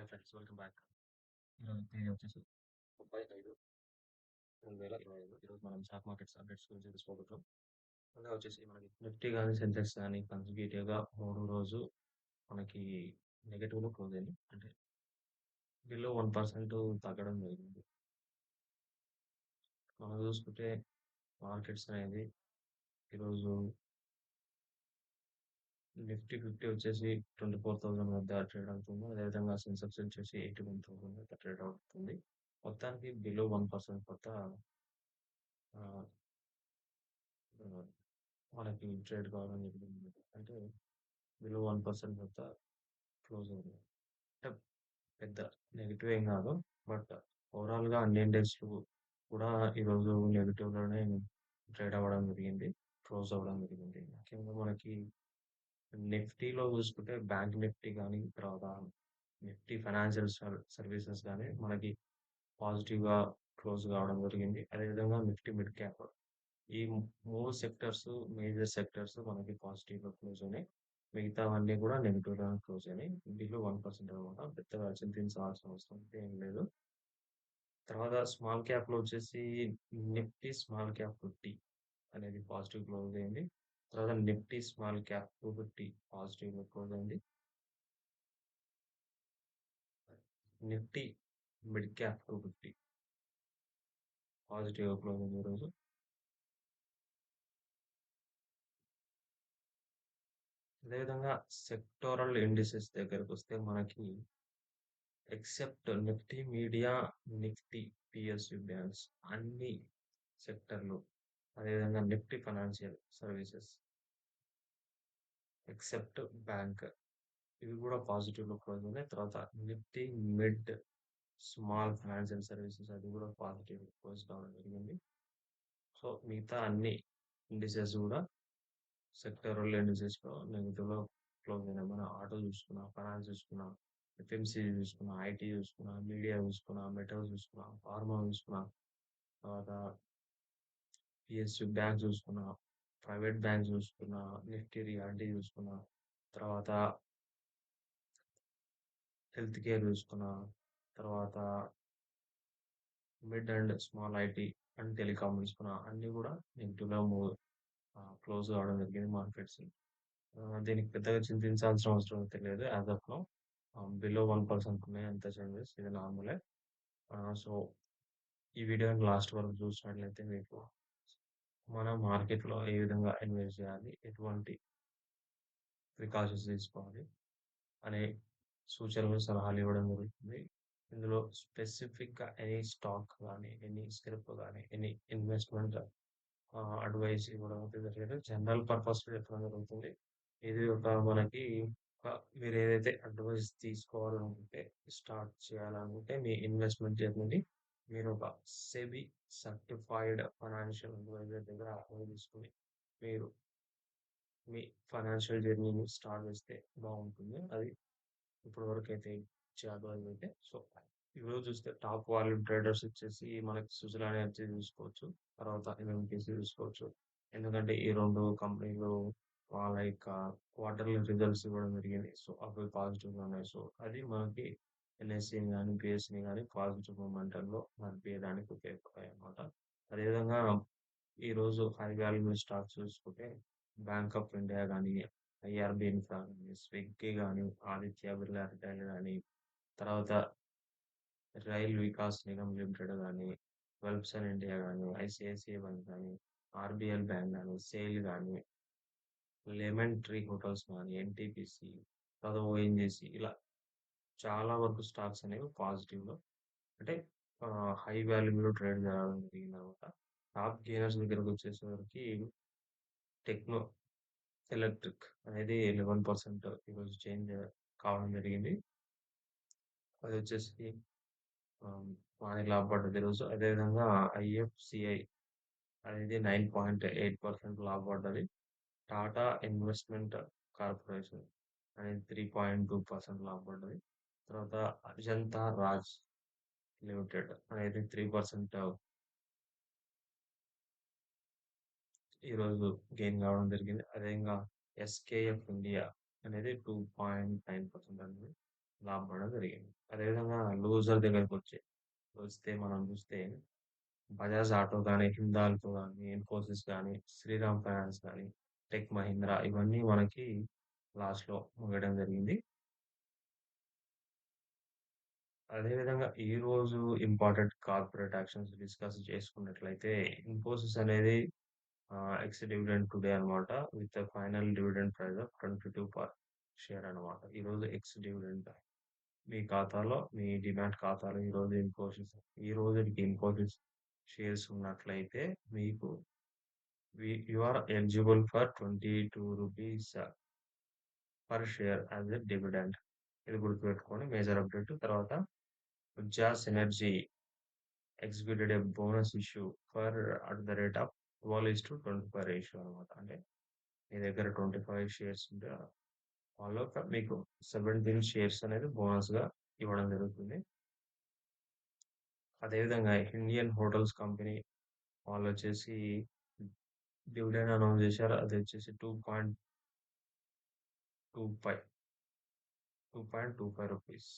Hi friends, welcome back. ఈరోజు తేదీ వచ్చేసి 35/2025. ఈరోజు మనం స్టాక్ మార్కెట్స్ అప్డేట్స్ గురించి తెలుసుకోబోతున్నాం. ముందుగా వచ్చేసి మనకి నిఫ్టీ కానీ సెన్సెక్స్ కానీ కన్సిక్యూటివ్గా మూడో రోజు మనకి నెగటివ్లో క్లోజ్ అయింది. అంటే బిలో 1% తగ్గడం జరిగింది. మనం చూసుకుంటే మార్కెట్స్ అనేది ఈరోజు నిఫ్టీ 50 వచ్చేసి 24,000 వద్ద ట్రేడ్ అవుతుంది. అదేవిధంగా సెన్సెక్స్ వచ్చేసి 81,000 వద్ద ట్రేడ్ అవుతుంది. మొత్తానికి బిలో 1% వద్ద ఆ, ఆ, మనకి ట్రేడ్ కావడం జరిగింది. అంటే బిలో 1% వద్ద క్లోజ్ అయింది. అంటే పెద్ద నెగిటివ్ ఏం కాదు. బట్ ఓవరాల్‌గా అన్ని ఇండెక్స్‌లు కూడా ఈరోజు నెగెటివ్‌లోనే ట్రేడ్ అవ్వడం జరిగింది. క్లోజ్ అవ్వడం జరిగింది. ముఖ్యంగా మనకి నిఫ్టీలో చూసుకుంటే బ్యాంక్ నిఫ్టీ గాని, తర్వాత నిఫ్టీ ఫైనాన్షియల్ సర్వీసెస్ గాని మనకి పాజిటివ్‌గా క్లోజ్ కావడం జరిగింది. అదేవిధంగా నిఫ్టీ మిడ్ క్యాప్ ఈ 3 సెక్టర్స్ మేజర్ సెక్టర్స్ మనకి పాజిటివ్‌గా క్లోజ్ అయినాయి. మిగతావన్నీ కూడా నెగెటివ్‌గానే క్లోజ్ అయినాయి. బిలో 1% అన్నమాట. పెద్దగా చింతించాల్సిన అవసరం అయితే ఏం లేదు. తర్వాత స్మాల్ క్యాప్‌లో వచ్చేసి నిఫ్టీ స్మాల్ క్యాప్ 50 అనేది పాజిటివ్ క్లోజ్ అయింది. తర్వాత నిఫ్టీ స్మాల్ క్యాప్ 250 పాజిటివ్‌గా క్లోజ్ అయింది. నిఫ్టీ మిడ్ క్యాప్ 250 పాజిటివ్‌గా క్లోజ్ అయింది ఈరోజు. అదేవిధంగా సెక్టోరల్ ఇండిసెస్ దగ్గరకొస్తే మనకి except Nifty media, Nifty PSU banks అన్ని సెక్టర్‌లు అదేవిధంగా Nifty financial services except bank ఇవి కూడా పాజిటివ్‌లో క్లోజ్ అయినాయి. తర్వాత Nifty mid small financial services అది కూడా పాజిటివ్ క్లోజ్ కావడం జరిగింది. సో మిగతా అన్ని ఇండిసెస్ కూడా సెక్టరల్ ఇండిసెస్‌లో నెగెటివ్‌లో క్లోజ్ అయినాయి. మన ఆటో చూసుకున్నా, ఫైనాన్స్ చూసుకున్నా, ఎఫ్ఎంసీజీ చూసుకున్నా, ఐటీ చూసుకున్నా, మీడియా చూసుకున్నా, మెటల్ చూసుకున్నా, ఫార్మా చూసుకున్నా, తర్వాత పిఎస్‌యు బ్యాంక్ చూసుకున్నా, ప్రైవేట్ బ్యాంక్ చూసుకున్నా, నిఫ్టీ రియాల్టీ చూసుకున్నా, తర్వాత హెల్త్ కేర్ చూసుకున్నా, తర్వాత mid and small IT and telecom తీసుకున్న అన్నీ కూడా నెగెటివ్‌గా క్లోజ్ కావడం జరిగింది మార్కెట్స్. దీనికి పెద్దగా చింతించాల్సిన అవసరం అయితే లేదు. యాస్ ఆఫ్ నౌ బిలో 1% ఉన్నాయి అంతే చేంజెస్. ఇది నార్మలే. సో ఈ వీడియోని లాస్ట్ వరకు చూసినట్లయితే మీకు మన మార్కెట్‌లో ఏ విధంగా ఇన్వెస్ట్ చేయాలి? ఎటువంటి ప్రికాషన్స్ తీసుకోవాలి? అనే సూచనలు, సలహాలు ఇవ్వడం జరుగుతుంది. ఇందులో స్పెసిఫిక్‌గా ఎనీ స్టాక్ గాని, ఎనీ స్క్రిప్ గాని, ఎనీ ఇన్వెస్ట్‌మెంట్ అడ్వైస్ ఇవ్వడం అయితే జరగదు. జనరల్ పర్పస్‌లో చెప్పడం జరుగుతుంది. ఇది ఒక మనకి మీరేదైతే అడ్వైస్ తీసుకోవాలనుకుంటే, స్టార్ట్ చేయాలనుకుంటే మీ ఇన్వెస్ట్‌మెంట్ జర్నీని మీరు ఒక సెబీ సర్టిఫైడ్ ఫైనాన్షియల్ అడ్వైజర్ దగ్గర అడ్వైస్ తీసుకొని, మీరు మీ ఫైనాన్షియల్ జర్నీని స్టార్ట్ చేస్తే బాగుంటుంది. అది ఇప్పటి వరకైతే ఇచ్చే అడ్వైస్ అయితే. సో, ఈరోజు చూస్తే టాప్ వాల్యూమ్ ట్రేడర్స్ వచ్చేసి మనకి సుజలాన్ ఎనర్జీ చూసుకోవచ్చు. తర్వాత ఎంఎంటీసీ చూసుకోవచ్చు. ఎందుకంటే ఈ 2 కంపెనీలు వాళ్ళ యొక్క క్వార్టర్లీ రిజల్ట్స్ ఇవ్వడం జరిగింది. సో, అవి పాజిటివ్‌గా ఉన్నాయి. సో, అది మనకి ఎన్ఎస్ఈని గాని, బిఎస్ఈని గాని పాజిటివ్ మొమెంటంలో నడిపియడానికి ఉపయోగపడతాయన్నమాట. అదేవిధంగా ఈరోజు హై వాల్యూ స్టాక్స్ చూసుకుంటే బ్యాంక్ ఆఫ్ ఇండియా గాని, ఐఆర్‌బీ ఇన్ఫ్రా గాని, స్విగ్గీ గాని, ఆదిత్య బిర్లా రిటైల్ గాని, తర్వాత రైల్ వికాస్ నిగమ్ లిమిటెడ్ గాని, వెల్స్పన్ ఇండియా గాని, ఐసీఐసీఐ బ్యాంక్ గాని, ఆర్‌బీఎల్ బ్యాంక్ గాని, సేల్ గాని, లెమన్ ట్రీ హోటల్స్ గాని, ఎన్‌టీపీసీ, తర్వాత ఓఎన్జీసీ ఇలా చాలా వరకు స్టాక్స్ అనేవి పాజిటివ్‌లో అంటే హై వాల్యూలో ట్రేడ్ జరగడం జరిగిందనమాట. టాప్ గెయినర్స్ దగ్గరకొచ్చేసరికి టెక్నో ఎలక్ట్రిక్ అనేది 11% ఈరోజు చేంజ్ కావడం జరిగింది. అదొచ్చేసి మార్నింగ్ లాభపడ్డది ఈరోజు. అదేవిధంగా ఐఎఫ్‌సిఐ అనేది 9.8% లాభపడ్డది. టాటా ఇన్వెస్ట్‌మెంట్ కార్పొరేషన్ అనేది 3.2% లాభపడ్డది. తర్వాత అజంతా రాజ్ లిమిటెడ్ అనేది 3% ఈరోజు గెయిన్ కావడం జరిగింది. అదేవిధంగా ఎస్కేఎఫ్ ఇండియా అనేది 2.9% అండి. లాభపడడం జరిగింది. అదేవిధంగా లూజర్ వస్తే మనం చూస్తే బజాజ్ ఆటో గాని, హిందాల్కో గాని, ఇన్ఫోసిస్ గాని, శ్రీరామ్ ఫైనాన్స్ గాని, టెక్ మహీంద్రా ఇవన్నీ మనకి లాస్‌లో ముగియడం జరిగింది. అదే విధంగా ఈరోజు ఇంపార్టెంట్ కార్పొరేట్ యాక్షన్స్ డిస్కస్ చేసుకున్నట్లయితే ఇన్ఫోసిస్ అనేది ఎక్స్ డివిడెండ్ టుడే అన్నమాట. With final dividend price of 22 per share అన్నమాట. ఈరోజు ఎక్స్ డివిడెండ్ మీ ఖాతాలో మీ డీమ్యాట్ ఖాతాలో ఈ రోజుకి ఇన్ఫోసిస్ షేర్స్ ఉన్నట్లయితే మీకు you are eligible for 22 rupees per share as a dividend. ఇది గుర్తుపెట్టుకోండి మేజర్ అప్డేట్. తర్వాత Ujaas energy executed a bonus issue for at the rate of 12:25 ratio అన్నమాట. అంటే మీ దగ్గర 25 షేర్స్ ఉంటే వాళ్ళు మీకు 17 షేర్స్ అనేది బోనస్‌గా ఇవ్వడం జరుగుతుంది. అదేవిధంగా ఇండియన్ హోటల్స్ కంపెనీ వాళ్ళొచ్చేసి డివిడెండ్ అనౌన్స్ చేశారు. అదొచ్చేసి 2.25 రూపీస్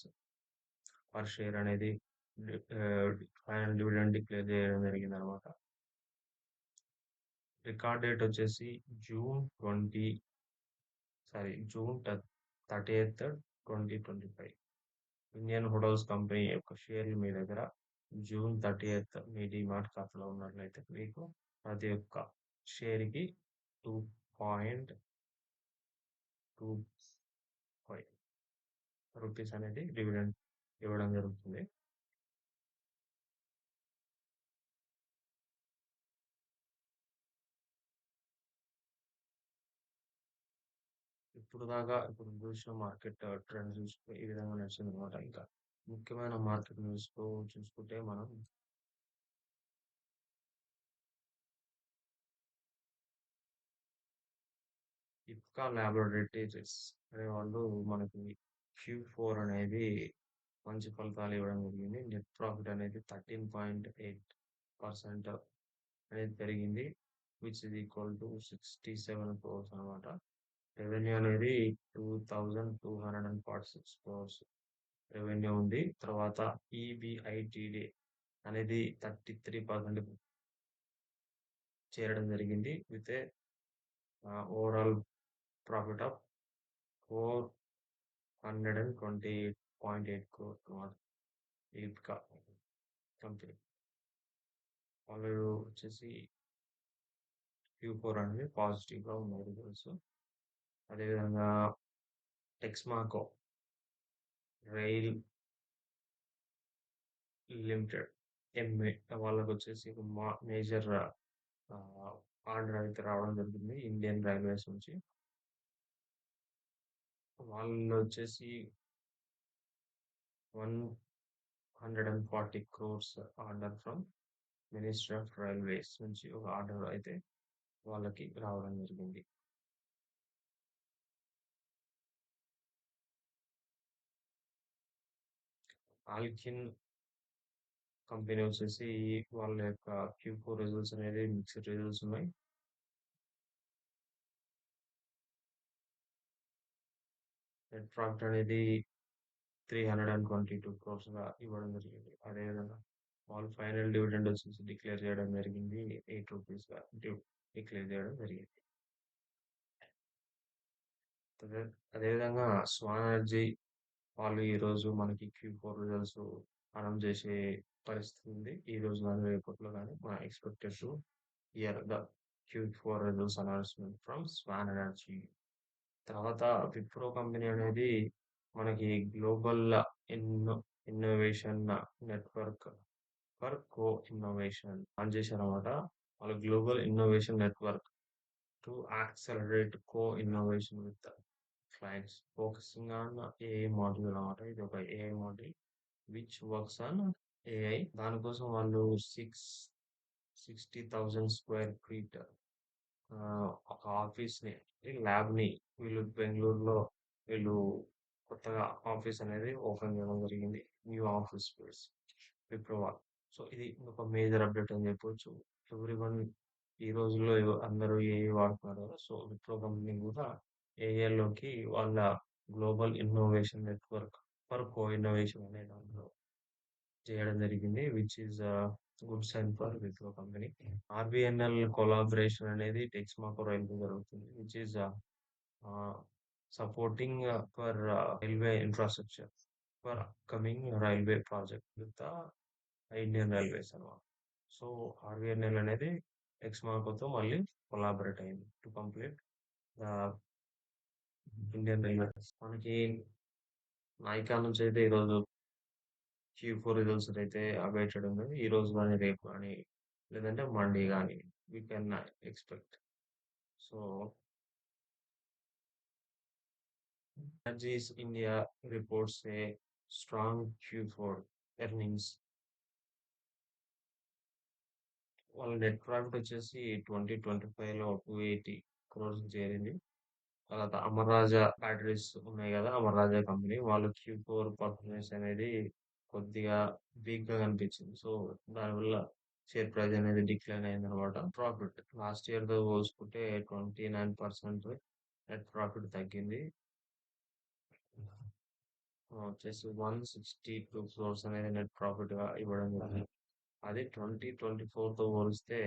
పర్ షేర్ అనేది the ah, final dividend declare చేయడం జరిగిందనమాట. రికార్డ్ డేట్ వచ్చేసి జూన్ 20 జూన్ 30థ్, 2025. ఇండియన్ హోటల్స్ కంపెనీ యొక్క షేర్లు మీ దగ్గర జూన్ 30థ్ మీ డీమాట్ ఖాతాలో ఉన్నట్లయితే మీకు ప్రతి ఒక్క షేర్‌కి 2.25 రూపీస్ అనేది డివిడెండ్ ఇవ్వడం జరుగుతుంది. ఇప్పుడు చూసిన మార్కెట్ ట్రెండ్ చూసుకుంటే ఈ విధంగా నడిచిందనమాట. ఇంకా ముఖ్యమైన మార్కెట్ న్యూస్‌లో చూసుకుంటే మనం ఇప్కా లాబొరేటరీస్ అనే వాళ్ళు మనకి Q4 అనేది మంచి ఫలితాలు ఇవ్వడం జరిగింది. నెట్ ప్రాఫిట్ అనేది 13.8% అనేది పెరిగింది. Which is equal to 67 crores అన్నమాట. రెవెన్యూ అనేది 2246 క్రోర్స్ రెవెన్యూ ఉంది. తర్వాత ఈబిఐటీడీ అనేది 33% చేరడం జరిగింది. With a overall profit of 428.8 crore అన్నమాట. ఈప్కా కంపెనీ. వాళ్ళు వచ్చేసి Q4 అనేది పాజిటివ్‌గా ఉన్నాయి రిజల్ట్స్. అదేవిధంగా టెక్స్మాకో రైల్ లిమిటెడ్ ఎంఏ వాళ్ళకొచ్చేసి ఒక మేజర్ ఆహ్, ఆర్డర్ అయితే రావడం జరిగింది ఇండియన్ రైల్వేస్ నుంచి. వాళ్ళొచ్చేసి 140 crores order from ministry of railways నుంచి ఒక ఆర్డర్ అయితే వాళ్ళకి రావడం జరిగింది. ఆల్కిన్ కంపెనీ వచ్చేసి వాళ్ళ యొక్క Q4 రిజల్ట్స్ అనేది మిక్స్డ్ రిజల్ట్స్ ఉన్నాయి. నెట్ ప్రాఫిట్ అనేది 322 క్రోర్స్‌గా ఇవ్వడం జరిగింది. అదేవిధంగా వాళ్ళు ఫైనల్ డివిడెండ్ వచ్చేసి డిక్లేర్ చేయడం జరిగింది. 8 రూపీస్‌గా డిక్లేర్ చేయడం జరిగింది. అదే అదేవిధంగా స్వాన్ ఎనర్జీ వాళ్ళు ఈరోజు మనకి Q4 రిజల్ట్స్ అనౌన్స్ చేసే పరిస్థితి ఉంది. ఈ రోజు గాని, రేపట్లో గాని మనం expected to hear the Q4 results announcement from Swan energy. తర్వాత విప్రో కంపెనీ అనేది మనకి global inno innovation network for co innovation launch చేశారన్నమాట. వాళ్ళు global innovation network to accelerate co innovation with clients focusing on AI module అన్నమాట. ఇది ఒక AI module which works on AI. దానికోసం వాళ్ళు 60,000 స్క్వేర్ ఫీట్ ఒక ఆఫీస్‌ని, ల్యాబ్‌ని వీళ్ళు బెంగుళూరులో వీళ్ళు కొత్తగా ఆఫీస్ అనేది ఓపెన్ చేయడం జరిగింది. న్యూ ఆఫీస్ స్పేస్ విప్రో వాళ్ళు. సో, ఇది ఒక మేజర్ అప్డేట్ అని చెప్పొచ్చు. ఎవ్రీవన్ ఈ రోజుల్లో అందరూ ఏఐ వాడుతున్నారు కదా! సో, విప్రో కంపెనీ కూడా ఏఐలోకి వాళ్ళ global innovation network for co-innovation అనే దాంట్లో చేయడం జరిగింది. Which is good sign for Wipro company. RBNL collaboration అనేది టెక్స్మాకో రైల్‌తో జరుగుతుంది. Which is supporting for railway infrastructure for upcoming railway project with Indian Railways అన్నమాట. సో, ఆర్‌బీఎన్ఎల్ అనేది టెక్స్మాకోతో మళ్ళీ కొలాబరేట్ అయింది to complete the Indian Railways. మనకి నైకా నుంచి అయితే ఈరోజు Q4 రిజల్ట్స్ అయితే అవైటెడ్ ఉన్నది. ఈరోజు గాని, రేపు గాని లేదంటే మండే గాని we can expect. So, energies India reports a strong Q4 earnings. వాళ్ళ నెట్ ప్రాఫిట్ వచ్చేసి 2025లో 280 క్రోర్స్ చేరింది. తర్వాత అమర్ రాజా బ్యాటరీస్ ఉన్నాయి గదా! అమర్ రాజా కంపెనీ వాళ్ళు Q4 పర్ఫార్మెన్స్ అనేది కొద్దిగా వీక్‌గా కనిపించింది. సో, దానివల్ల షేర్ ప్రైస్ అనేది డిక్లైన్ అయిందనమాట. ప్రాఫిట్ లాస్ట్ ఇయర్‌తో పోల్చుకుంటే 29% నెట్ ప్రాఫిట్ తగ్గింది. వచ్చేసి 162 క్రోర్స్ అనేది నెట్ ప్రాఫిట్‌గా ఇవ్వడం జరిగింది. అది 2024తో పోలిస్తే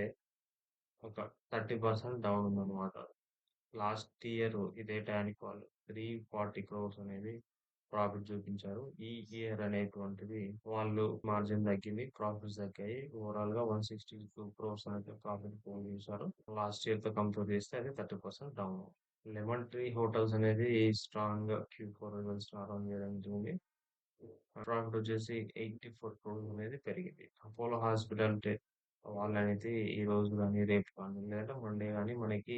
ఒక 30% డౌన్ ఉందన్నమాట. లాస్ట్ ఇయర్ ఇదే టైంకి వాళ్ళు 340 క్రోర్స్ అనేది ప్రాఫిట్ చూపించారు. ఈ ఇయర్ అనేటువంటిది వాళ్ళు మార్జిన్ తగ్గింది. ప్రాఫిట్స్ తగ్గాయి. ఓవరాల్‌గా 162 క్రోర్స్ అనేది ప్రాఫిట్ పోల్ చేశారు. లాస్ట్ ఇయర్‌తో కంపేర్ చేస్తే అది 30% డౌన్. లెమన్ ట్రీ హోటల్స్ అనేది స్ట్రాంగ్‌గా Q4 రిజల్ట్స్ రావడం జరిగింది. ప్రాఫిట్ వచ్చేసి 84 క్రోర్స్ అనేది పెరిగింది. అపోలో హాస్పిటాలిటీ వాళ్ళనైతే ఈ రోజు గాని, రేపు కానీ లేదంటే మండే గాని మనకి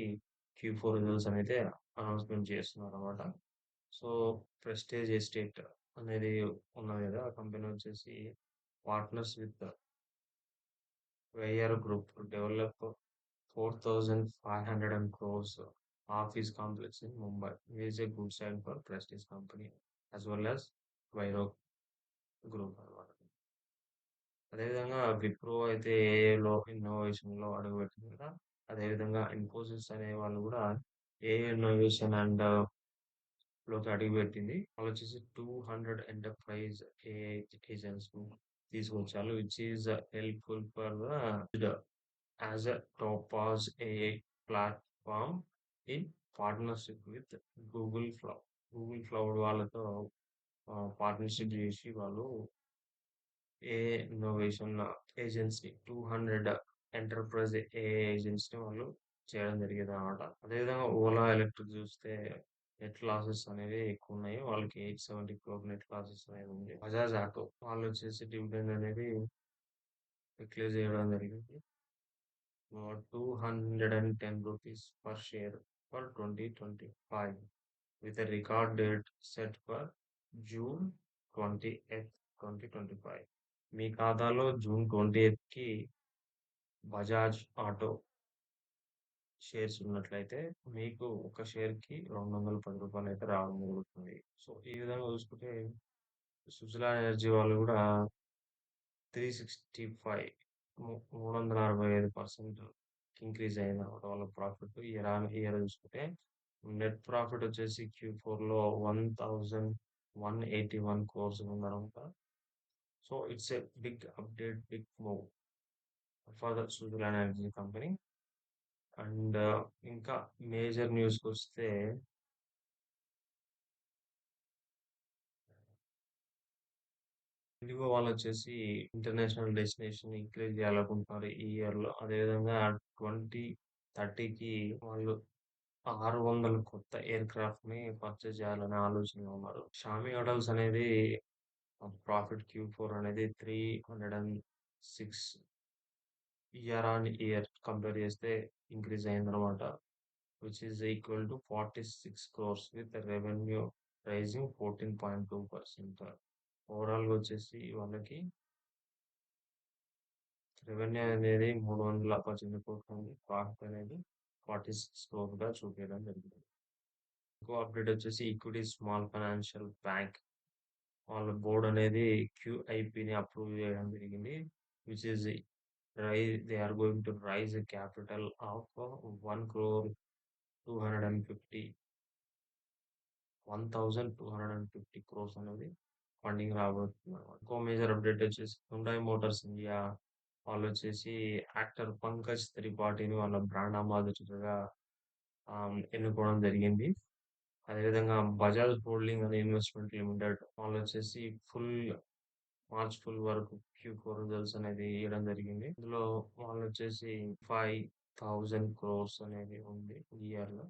Q4 రిజల్ట్స్ అనేది అనౌన్స్‌మెంట్ చేస్తున్నారనమాట. సో, ప్రెస్టీజ్ ఎస్టేట్ అనేది ఉన్నది గదా! ఆ కంపెనీ వచ్చేసి partners with Weyer group to develop 4,500 crores office complex in Mumbai. It is a good sign for Prestige company as well as Vairo group అన్నమాట. అదేవిధంగా విప్రో అయితే ఏఐలో ఇన్నోవేషన్‌లో అడుగుపెట్టింది కదా! అదేవిధంగా ఇన్ఫోసిస్ అనే వాళ్ళు గూడా ఏఐ ఇన్నోవేషన్ అండ్ లోకి అడుగుపెట్టింది. వాళ్ళొచ్చేసి 200 ఎంటర్‌ప్రైజ్ ఏఐ ఏజెంట్స్‌ని తీసుకొచ్చారు. Which is helpful for the as a Topaz AI platform in partnership with Google cloud. Google cloud వాళ్ళతో పార్ట్నర్‌షిప్ జేసి వాళ్ళు AI innovation agency 200 enterprise AI ఏజెంట్స్‌ని వాళ్ళు చేయడం జరిగిందనమాట. అదేవిధంగా ఓలా ఎలక్ట్రిక్ చూస్తే నెట్ లాసెస్ అనేవి ఎక్కువున్నాయి. వాళ్ళకి 870 క్రోర్ నెట్ లాసెస్ అనేది ఉంది. బజాజ్ ఆటో వాళ్ళొచ్చేసి డివిడెండ్ అనేది డిక్లేర్ చేయడం జరిగింది. 210 rupees per share for 2025 with a record date set for June 20th, 2025. మీ ఖాతాలో జూన్ 20కి బజాజ్ ఆటో షేర్స్ ఉన్నట్లయితే మీకు ఒక షేర్‌కి రూ. 210 అయితే రావడం జరుగుతుంది. సో, ఈ విధంగా చూసుకుంటే సుజలాన్ ఎనర్జీ వాళ్ళు గూడా 365 365% ఇంక్రీజ్ అయిందన్నమాట వాళ్ళ ప్రాఫిట్ ఇయర్ ఆన్ ఇయర్ చూసుకుంటే. నెట్ ప్రాఫిట్ వచ్చేసి Q4లో 1,181 క్రోర్స్ ఉందన్నమాట. So, it's a big update, big move for the Suzlon energy company. And ఇంకా మేజర్ న్యూస్‌కొస్తే ఇండిగో వాళ్ళొచ్చేసి ఇంటర్నేషనల్ డెస్టినేషన్ ఇంక్రీజ్ చేయాలనుకుంటున్నారు ఈ ఇయర్‌లో. అదేవిధంగా 2030కి వాళ్ళు 600 కొత్త ఎయిర్‌క్రాఫ్ట్‌ని పర్చేజ్ చేయాలనే ఆలోచనలో ఉన్నారు. షామీ హోటల్స్ అనేది ప్రాఫిట్ Q4 అనేది 306 ఇయర్ ఆన్ ఇయర్ కంపేర్ చేస్తే ఇంక్రీజ్ అయిందనమాట. Which is equal to 46 crores with revenue rising 14.2%. ఓవరాల్‌గా వచ్చేసి వాళ్ళకి రెవెన్యూ అనేది 318 కోట్లు ఉంది. ప్రాఫిట్ అనేది 46 క్రోర్‌గా చూపియడం జరిగింది. ఇంకో అప్డేట్ వచ్చేసి ఈక్విటీ స్మాల్ ఫైనాన్షియల్ బ్యాంక్ వాళ్ళ బోర్డ్ అనేది QIPని అప్రూవ్ చేయడం జరిగింది. Which is they are going to raise a capital of 1,250 1,250 crores అనేది ఫండింగ్ రాబోతుందనమాట. ఇంకో మేజర్ అప్డేట్ వచ్చేసి హుండాయ్ మోటార్స్ ఇండియా వాళ్ళొచ్చేసి యాక్టర్ పంకజ్ త్రిపాఠిని వాళ్ళ బ్రాండ్ అంబాసిడర్‌గా ఎన్నుకోవడం జరిగింది. అదేవిధంగా Bajaj holding and investment limited వాళ్ళొచ్చేసి ఫుల్ మార్చ్ ఫుల్ వరకు Q4 రిజల్ట్స్ అనేది ఇయ్యడం జరిగింది. ఇందులో వాళ్ళొచ్చేసి 5,000 క్రోర్స్ అనేది ఉంది ఈ ఇయర్‌లో.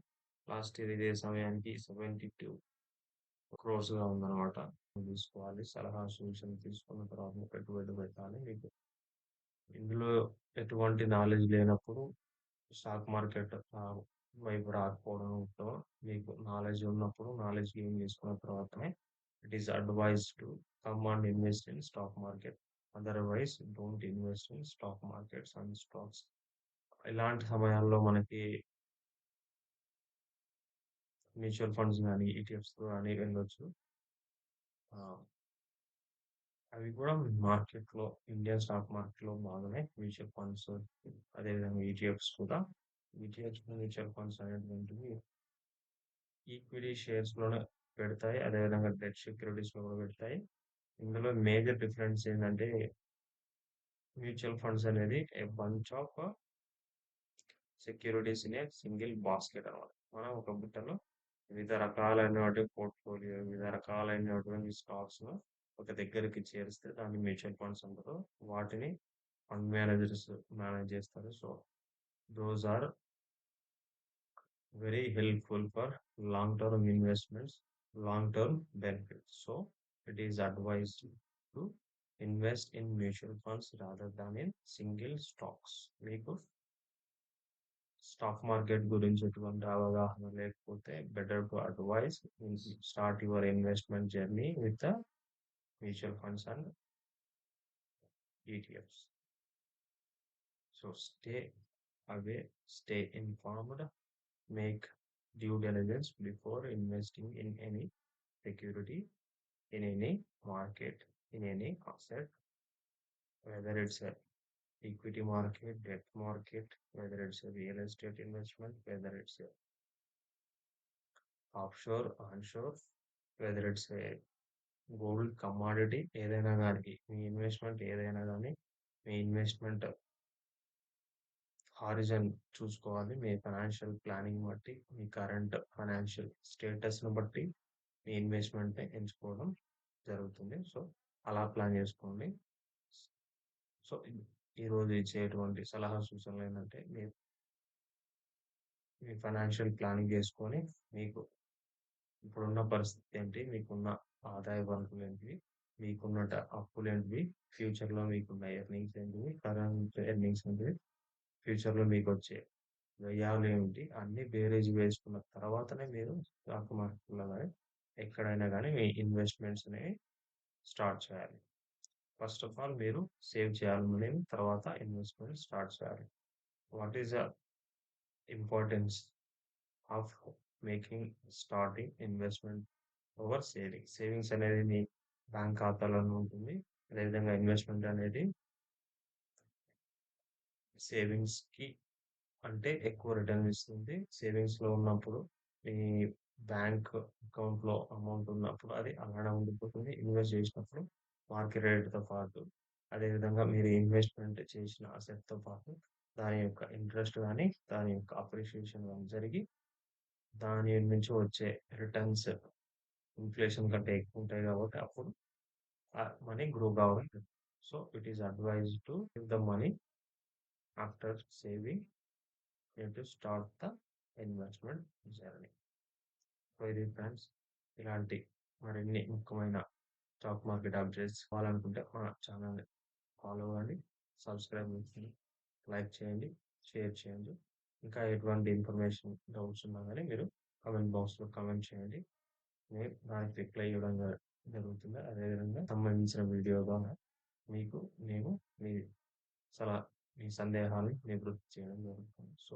లాస్ట్ ఇయర్ ఇదే సమయానికి 72 క్రోర్స్‌గా ఉందన్నమాట. తీసుకోవాలి. సలహా సూచనలు తీసుకున్న తర్వాత పెట్టుబడి పెట్టాలి. మీకు ఇందులో ఎటువంటి నాలెడ్జ్ లేనప్పుడు స్టాక్ మార్కెట్ వైపు రాకపోవడంతో మీకు నాలెడ్జ్ ఉన్నప్పుడు నాలెడ్జ్ గెయిన్ చేసుకున్న తర్వాతనే it is advised to come and invest in stock market. Otherwise don't invest in stock markets and stocks. ఇలాంటి సమయాల్లో మనకి మ్యూచువల్ ఫండ్స్ గాని, ఈటీఎఫ్స్‌లో గాని వెళ్ళొచ్చు. ఆహ్, అవి కూడా మార్కెట్‌లో ఇండియన్ స్టాక్ మార్కెట్‌లో బాగానే మ్యూచువల్ ఫండ్స్ అదేవిధంగా ఈటీఎఫ్స్ కూడా. ఈటీఎఫ్స్, మ్యూచువల్ ఫండ్స్ అనేటువంటివి ఈక్విటీ షేర్స్‌లోనే పెడతాయి. అదేవిధంగా డెట్ సెక్యూరిటీస్‌లో కూడా పెడతాయి. ఇందులో మేజర్ డిఫరెన్స్ ఏంటంటే మ్యూచువల్ ఫండ్స్ అనేది a bunch of securities in a single basket అన్నమాట. మనం ఒక బుట్టలో వివిధ రకాలైనటువంటి పోర్ట్‌ఫోలియో, వివిధ రకాలైనటువంటి స్టాక్స్‌ను ఒక దగ్గరికి చేరిస్తే దాన్ని మ్యూచువల్ ఫండ్స్ అంటారు. వాటిని ఫండ్ మేనేజర్స్ మేనేజ్ చేస్తారు. So, those are very helpful for long-term investments, long-term benefits. So it is advised to invest in mutual funds rather than in single stocks. మీకు స్టాక్ మార్కెట్ గురించి ఎటువంటి అవగాహన లేకపోతే better to advice start your investment journey with mutual funds and ETFs. So stay away, stay informed, make due diligence before investing in any security, in any market, in any asset, whether it's a equity market, debt market, whether it's a real estate investment, whether it's a offshore, onshore, whether it's a gold commodity, ఏదైనా కానీ మీ investment ఏదైనా కానీ మీ investment horizon చూసుకోవాలి. మీ financial planning బట్టి, మీ current financial స్టేటస్‌ని బట్టి మీ ఇన్వెస్ట్‌మెంట్‌ని ఎంచుకోవడం జరుగుతుంది. So, అలా ప్లాన్ చేసుకోండి. సో, ఈరోజు ఇచ్చేటువంటి సలహా సూచనలేంటంటే, మీ ఫైనాన్షియల్ ప్లానింగ్ చేసుకొని, మీకు ఇప్పుడున్న పరిస్థితి ఏంటి? మీకున్న ఆదాయ వనరులేంటివి? మీకున్న అప్పులేంటివి? ఫ్యూచర్‌లో మీకున్న ఎర్నింగ్స్ ఏంటివి? కరెంట్ ఎర్నింగ్స్ ఏంటివి? ఫ్యూచర్‌లో మీకొచ్చే వ్యయాలేమిటి? అన్నీ బేరీజు వేసుకున్న తర్వాతనే మీరు స్టాక్ మార్కెట్‌లో గాని, ఎక్కడైనా గాని మీ ఇన్వెస్ట్‌మెంట్స్‌ని స్టార్ట్ చేయాలి. ఫస్ట్ ఆఫ్ ఆల్ మీరు సేవ్ చేయాలి మనీని. తర్వాత ఇన్వెస్ట్‌మెంట్ స్టార్ట్ చేయాలి. What is the importance of making starting investment over saving? Savings అనేది మీ బ్యాంక్ ఖాతాలోనే ఉంటుంది. అదేవిధంగా ఇన్వెస్ట్‌మెంట్ అనేది సేవింగ్స్‌కి అంటే ఎక్కువ రిటర్న్ ఇస్తుంది. సేవింగ్స్‌లో ఉన్నప్పుడు మీ బ్యాంక్ అకౌంట్‌లో అమౌంట్ ఉన్నప్పుడు అది అలానే ఉండిపోతుంది. ఇన్వెస్ట్ చేసినప్పుడు మార్కెట్ రేట్‌తో పాటు అదేవిధంగా మీరు ఇన్వెస్ట్‌మెంట్ చేసిన అసెట్‌తో పాటు దాని యొక్క ఇంట్రెస్ట్ గాని, దాని యొక్క అప్రిషియేషన్ గాని జరిగి దాని నుంచి వచ్చే రిటర్న్స్ ఇన్‌ఫ్లేషన్ కంటే ఎక్కువుంటాయి కాబట్టి అప్పుడు ఆ మనీ గ్రో కావడం జరుగుతుంది. So, it is advised to give the money after saving to start the investment journey. So, ఇది ఫ్రెండ్స్. ఇలాంటి మరిన్ని ముఖ్యమైన స్టాక్ మార్కెట్ అప్డేట్స్ కావాలనుకుంటే మన ఛానల్‌ని ఫాలో అవ్వండి. సబ్స్క్రైబ్ చేయండి. లైక్ చేయండి. షేర్ చేయండి. ఇంకా ఎటువంటి ఇన్ఫర్మేషన్ డౌట్స్ ఉన్నా గాని మీరు కామెంట్ బాక్స్‌లో కామెంట్ చేయండి. నేను దానికి రిప్లై ఇవ్వడం జరుగుతుంది. అదేవిధంగా సంబంధించిన వీడియో ద్వారా మీకు నేను మీ సలహా మీ సందేహాలను నివృత్తి చేయడం జరుగుతుంది. సో